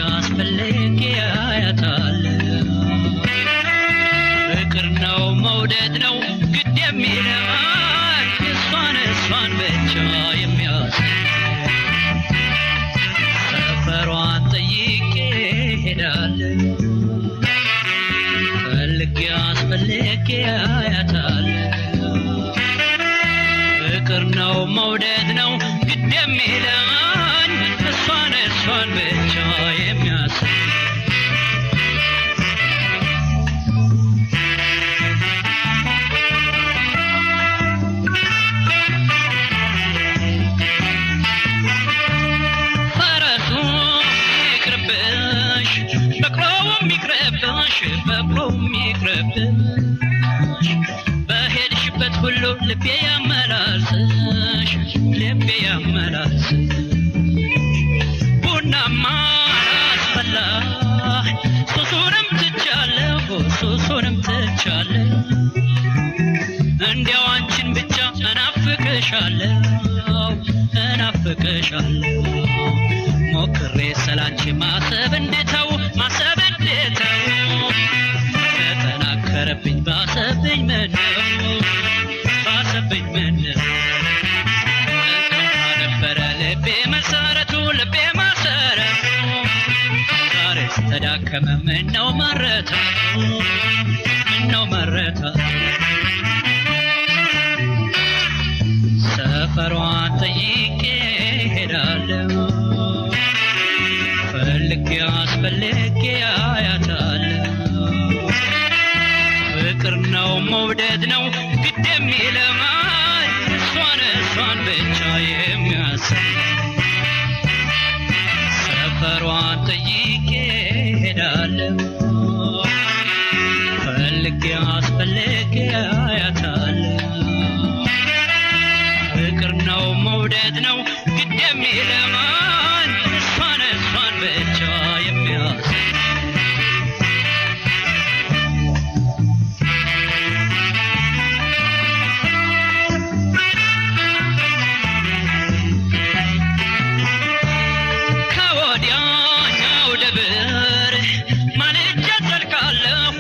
አስፈልጌ አያታለሁ ፍቅር ነው መውደድ ነው ግድ የሚለኝ እሷን ብቻ የሚያስብ ሰፈሯን ጠይቄ ሄዳለሁ ፈልጌ አስፈልጌ አያታለሁ ፍቅር ነው መውደድ ነው ግድ የሚለኝ እሷን ብቻ የሚያስብ በቅሎም ይቅረብሽ በሄድሽበት ሁሉ ልቤ ያመላልስሽ ቡናማ አስፈላ ሱሱንም ትቻለሁ እንዲያው አንቺን ብቻ እናፍቅሻለሁ ሞክሬ ስላንቺ ማሰብ እንድተው ተጠናከረብኝ ባሰብኝ ምነው ነበረ ልቤ መሰረቱ ዛሬስ ተዳከመ ምነው መረታ ሰፈሯን ጠይቄ ሄዳለሁ ፈልጌ አስፈልጌ አያታለሁ ፍቅር ነው መውደድ ነው ግድ የሚለኝ እሷን ብቻ የሚያስብ ሰፈሯን ጠይቄ ሄዳለሁ ፈልጌ አስፈልጌ አያታለሁ ፍቅር ነው መውደድ ነው ግድ የሚለኝ እሷን ብቻ የሚያስብ ከወዲያኛው ደብር ማልጄ ዘልቃለሁ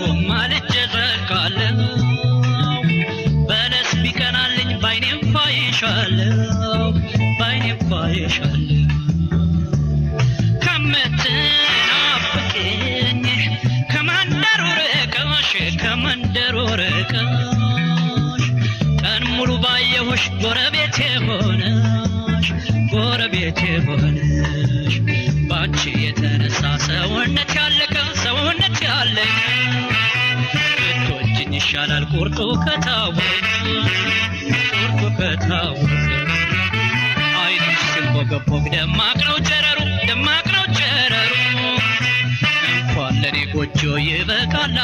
በለስ ቢቀናልኝ ባይኔም ፋይሻለሁ ከምትናፍቂኝ ከመንደሩ ርቀሽ ቀን ሙሉ ባየሁሽ ጎረቤቴ ሆነሽ ባንቺ የተነሳ ሰውነት ያለቀ ብትወጂኝ ይሻላል ቁርጡ ከታወቀ አይንሽ ሲንቦገቦግ ደማቅ ነው ጨረሩ እንኳን ለኔ ጎጆ ይበቃል